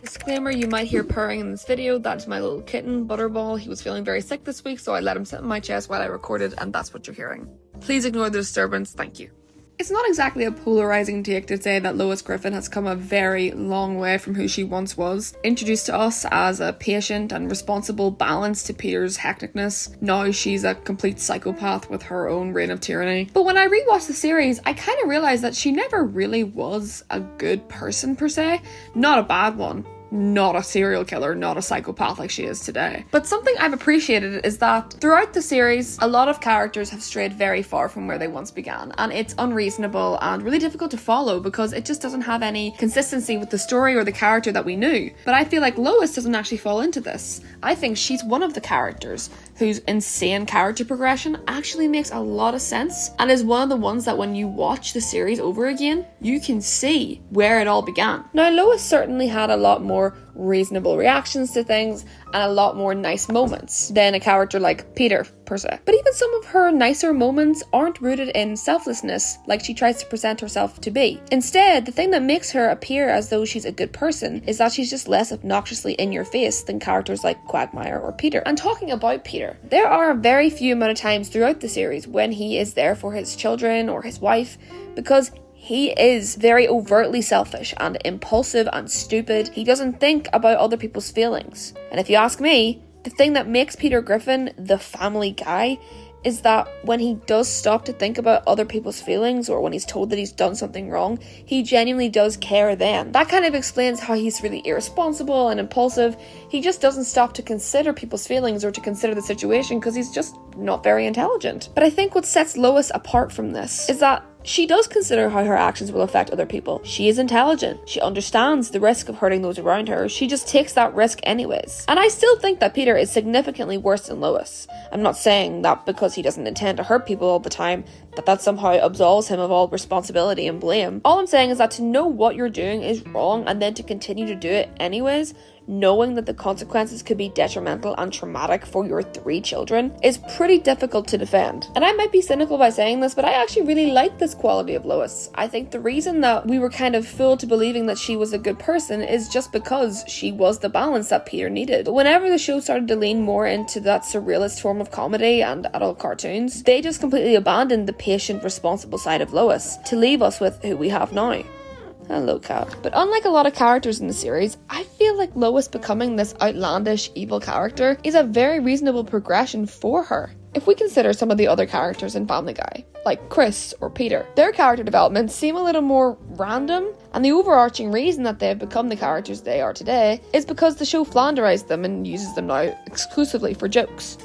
Disclaimer, you might hear purring in this video. That's my little kitten, Butterball. He was feeling very sick this week, so I let him sit on my chest while I recorded, and that's what you're hearing. Please ignore the disturbance, thank you. It's not exactly a polarizing take to say that Lois Griffin has come a very long way from who she once was. Introduced to us as a patient and responsible balance to Peter's hecticness, now she's a complete psychopath with her own reign of tyranny. But when I rewatched the series, I kind of realized that she never really was a good person per se. Not a bad one. Not a serial killer, not a psychopath like she is today. But something I've appreciated is that throughout the series, a lot of characters have strayed very far from where they once began, and it's unreasonable and really difficult to follow because it just doesn't have any consistency with the story or the character that we knew. But I feel like Lois doesn't actually fall into this. I think she's one of the characters whose insane character progression actually makes a lot of sense and is one of the ones that when you watch the series over again, you can see where it all began. Now, Lois certainly had a lot more reasonable reactions to things and a lot more nice moments than a character like Peter, per se. But even some of her nicer moments aren't rooted in selflessness like she tries to present herself to be. Instead, the thing that makes her appear as though she's a good person is that she's just less obnoxiously in your face than characters like Quagmire or Peter. And talking about Peter, there are a very few amount of times throughout the series when he is there for his children or his wife, because he is very overtly selfish and impulsive and stupid. He doesn't think about other people's feelings. And if you ask me, the thing that makes Peter Griffin the family guy is that when he does stop to think about other people's feelings or when he's told that he's done something wrong, he genuinely does care then. That kind of explains how he's really irresponsible and impulsive. He just doesn't stop to consider people's feelings or to consider the situation because he's just not very intelligent. But I think what sets Lois apart from this is that she does consider how her actions will affect other people. She is intelligent. She understands the risk of hurting those around her. She just takes that risk anyways. And I still think that Peter is significantly worse than Lois. I'm not saying that because he doesn't intend to hurt people all the time, that somehow absolves him of all responsibility and blame. All I'm saying is that to know what you're doing is wrong and then to continue to do it anyways, knowing that the consequences could be detrimental and traumatic for your 3 children, is pretty difficult to defend. And I might be cynical by saying this, but I actually really like this quality of Lois. I think the reason that we were kind of fooled to believing that she was a good person is just because she was the balance that Peter needed. But whenever the show started to lean more into that surrealist form of comedy and adult cartoons, they just completely abandoned the patient, responsible side of Lois to leave us with who we have now. Hello, cat. But unlike a lot of characters in the series, I feel like Lois becoming this outlandish, evil character is a very reasonable progression for her. If we consider some of the other characters in Family Guy, like Chris or Peter, their character developments seem a little more random, and the overarching reason that they've become the characters they are today is because the show flanderized them and uses them now exclusively for jokes.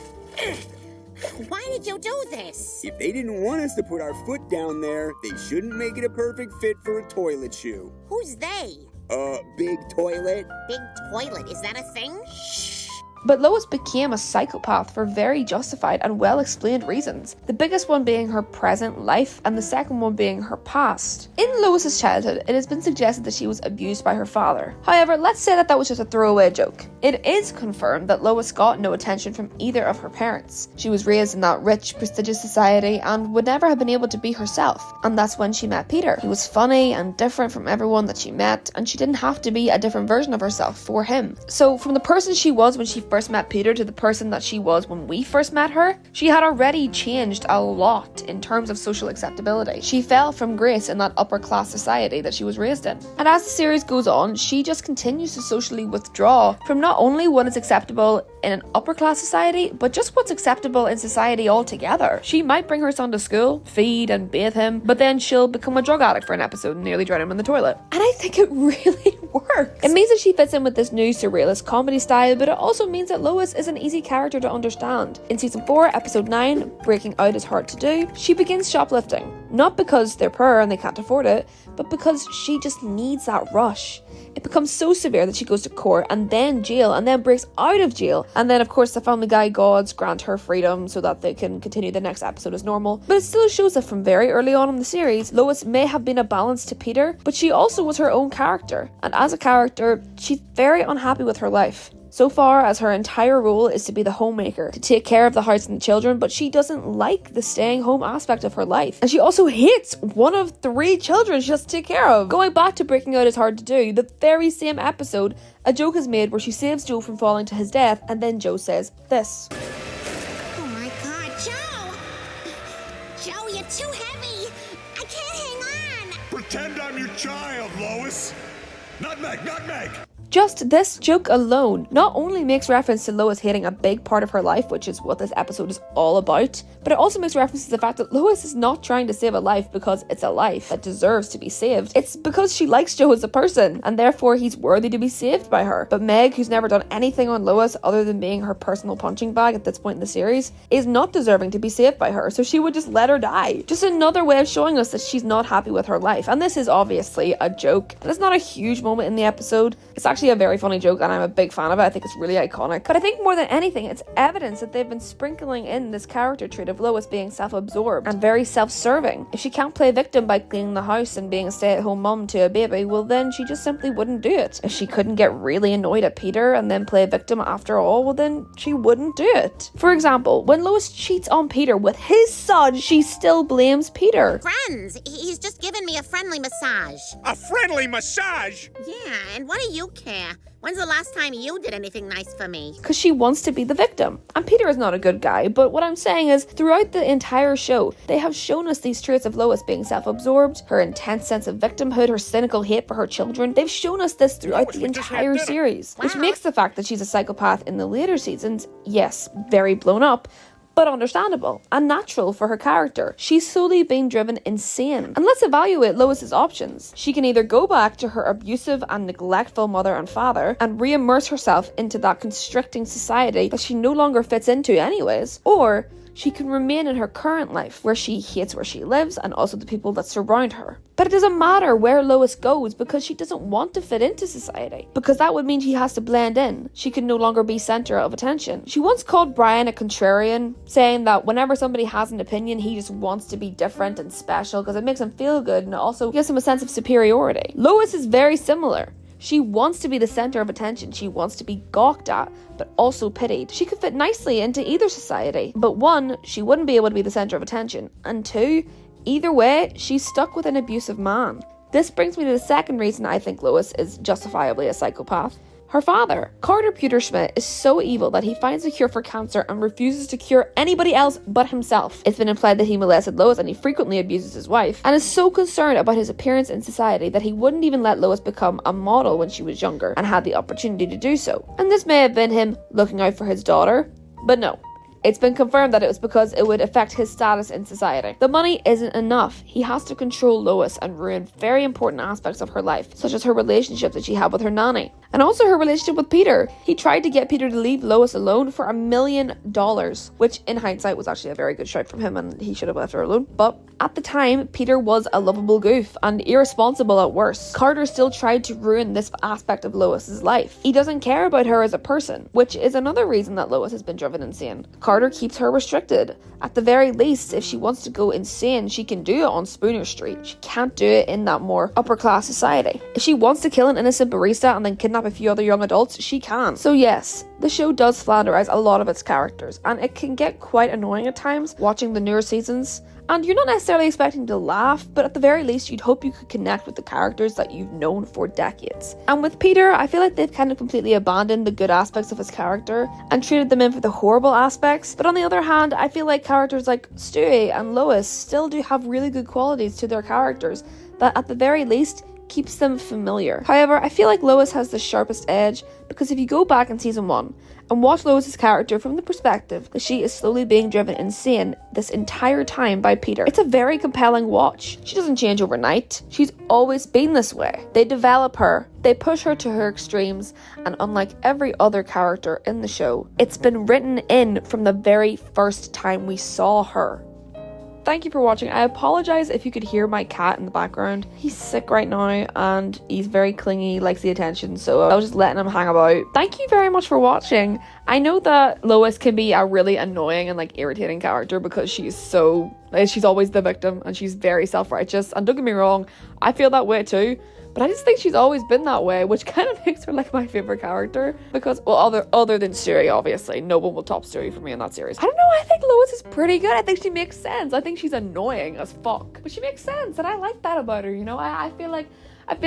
Why did you do this? If they didn't want us to put our foot down there, they shouldn't make it a perfect fit for a toilet shoe. Who's they? Big toilet. Big toilet, is that a thing? Shh. But Lois became a psychopath for very justified and well-explained reasons, the biggest one being her present life and the second one being her past. In Lois's childhood, it has been suggested that she was abused by her father. However, let's say that was just a throwaway joke. It is confirmed that Lois got no attention from either of her parents. She was raised in that rich, prestigious society and would never have been able to be herself, and that's when she met Peter. He was funny and different from everyone that she met, and she didn't have to be a different version of herself for him. So from the person she was when she first met Peter to the person that she was when we first met her, she had already changed a lot in terms of social acceptability. She fell from grace in that upper class society that she was raised in. And as the series goes on, she just continues to socially withdraw from not only what is acceptable in an upper class society, but just what's acceptable in society altogether. She might bring her son to school, feed and bathe him, but then she'll become a drug addict for an episode and nearly drown him in the toilet. And I think it really works. It means that she fits in with this new surrealist comedy style, but it also means that Lois is an easy character to understand. In season 4, episode 9, Breaking Out is Hard to Do, she begins shoplifting. Not because they're poor and they can't afford it, but because she just needs that rush. It becomes so severe that she goes to court and then jail and then breaks out of jail. And then of course the Family Guy gods grant her freedom so that they can continue the next episode as normal. But it still shows that from very early on in the series, Lois may have been a balance to Peter, but she also was her own character. And as a character, she's very unhappy with her life. So far as her entire role is to be the homemaker, to take care of the house and the children, but she doesn't like the staying home aspect of her life. And she also hates one of 3 children she has to take care of. Going back to breaking out is hard to do, the very same episode, a joke is made where she saves Joe from falling to his death, and then Joe says this. Oh my God, Joe! Joe, you're too heavy! I can't hang on! Pretend I'm your child, Lois. Nutmeg, nutmeg! Just this joke alone not only makes reference to Lois hating a big part of her life, which is what this episode is all about, but it also makes reference to the fact that Lois is not trying to save a life because it's a life that deserves to be saved. It's because she likes Joe as a person, and therefore he's worthy to be saved by her. But Meg, who's never done anything on Lois other than being her personal punching bag at this point in the series, is not deserving to be saved by her, so she would just let her die. Just another way of showing us that she's not happy with her life. And this is obviously a joke, and it's not a huge moment in the episode. It's actually a very funny joke, and I'm a big fan of it. I think it's really iconic. But I think more than anything, it's evidence that they've been sprinkling in this character trait of Lois being self-absorbed and very self-serving. If she can't play victim by cleaning the house and being a stay-at-home mum to a baby, well then she just simply wouldn't do it. If she couldn't get really annoyed at Peter and then play victim after all, well then she wouldn't do it. For example, when Lois cheats on Peter with his son, she still blames Peter. Friends, he's just given me a friendly massage. A friendly massage? Yeah, and what do you care? When's the last time you did anything nice for me? Because she wants to be the victim. And Peter is not a good guy, but what I'm saying is, throughout the entire show, they have shown us these traits of Lois being self-absorbed, her intense sense of victimhood, her cynical hate for her children. They've shown us this throughout the entire series, which makes the fact that she's a psychopath in the later seasons, yes, very blown up, but understandable and natural for her character. She's slowly being driven insane. And let's evaluate Lois's options. She can either go back to her abusive and neglectful mother and father and re-immerse herself into that constricting society that she no longer fits into anyways, or she can remain in her current life, where she hates where she lives and also the people that surround her. But it doesn't matter where Lois goes because she doesn't want to fit into society, because that would mean she has to blend in. She can no longer be center of attention. She once called Brian a contrarian, saying that whenever somebody has an opinion, he just wants to be different and special because it makes him feel good and it also gives him a sense of superiority. Lois is very similar. She wants to be the center of attention. She wants to be gawked at, but also pitied. She could fit nicely into either society, but 1, she wouldn't be able to be the center of attention, and 2, either way, she's stuck with an abusive man. This brings me to the second reason I think Lois is justifiably a psychopath. Her father, Carter Pewterschmidt, is so evil that he finds a cure for cancer and refuses to cure anybody else but himself. It's been implied that he molested Lois and he frequently abuses his wife, and is so concerned about his appearance in society that he wouldn't even let Lois become a model when she was younger and had the opportunity to do so. And this may have been him looking out for his daughter, but no. It's been confirmed that it was because it would affect his status in society. The money isn't enough. He has to control Lois and ruin very important aspects of her life, such as her relationship that she had with her nanny, and also her relationship with Peter. He tried to get Peter to leave Lois alone for $1 million, which in hindsight was actually a very good shout from him and he should have left her alone. But at the time, Peter was a lovable goof and irresponsible at worst. Carter still tried to ruin this aspect of Lois's life. He doesn't care about her as a person, which is another reason that Lois has been driven insane. Carter keeps her restricted. At the very least, if she wants to go insane, she can do it on Spooner Street. She can't do it in that more upper class society. If she wants to kill an innocent barista and then kidnap a few other young adults, she can. So yes, the show does flanderize a lot of its characters, and it can get quite annoying at times watching the newer seasons. And you're not necessarily expecting to laugh, but at the very least you'd hope you could connect with the characters that you've known for decades. And with Peter, I feel like they've kind of completely abandoned the good aspects of his character and treated them in for the horrible aspects. But on the other hand, I feel like characters like Stewie and Lois still do have really good qualities to their characters that at the very least keeps them familiar. However, I feel like Lois has the sharpest edge because if you go back in season 1 and watch Lois's character from the perspective that she is slowly being driven insane this entire time by Peter, it's a very compelling watch. She doesn't change overnight. She's always been this way. They develop her, they push her to her extremes, and unlike every other character in the show, it's been written in from the very first time we saw her. Thank you for watching. I apologize if you could hear my cat in the background. He's sick right now and he's very clingy, likes the attention, so I was just letting him hang about. Thank you very much for watching. I know that Lois can be a really annoying and irritating character because she's always the victim and she's very self-righteous, and don't get me wrong, I feel that way too. But I just think she's always been that way, which kind of makes her like my favorite character. Because, well, other than Siri, obviously. No one will top Siri for me in that series. I don't know, I think Lois is pretty good. I think she makes sense. I think she's annoying as fuck, but she makes sense, and I like that about her, you know? I feel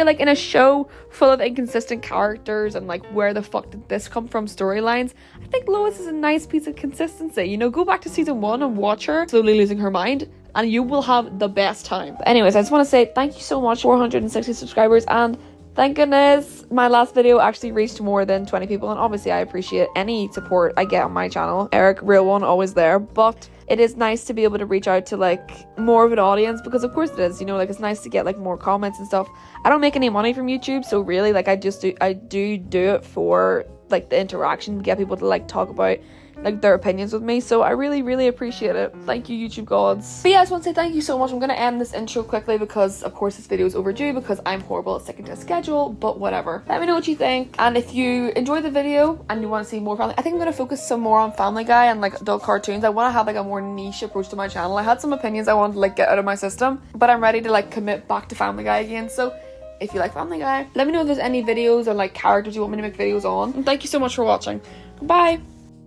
like in a show full of inconsistent characters and like where the fuck did this come from storylines, I think Lois is a nice piece of consistency. You know, go back to season 1 and watch her slowly losing her mind, and you will have the best time. But anyways, I just want to say thank you so much, 460 subscribers, and thank goodness my last video actually reached more than 20 people, and obviously I appreciate any support I get on my channel. Eric, real one, always there, but it is nice to be able to reach out to like more of an audience, because of course it is, you know, like it's nice to get like more comments and stuff. I don't make any money from YouTube, so really like I do it for like the interaction, get people to like talk about like their opinions with me, so I really appreciate it. Thank you, YouTube gods. But yeah, I just want to say thank you so much. I'm gonna end this intro quickly because of course this video is overdue, because I'm horrible at sticking to a schedule, but whatever. Let me know what you think, and if you enjoyed the video and you want to see more family, I think I'm gonna focus some more on Family Guy and like adult cartoons. I want to have like a more niche approach to my channel. I had some opinions I wanted to like get out of my system, but I'm ready to like commit back to Family Guy again. So if you like Family Guy, let me know if there's any videos or like characters you want me to make videos on, and thank you so much for watching. Goodbye.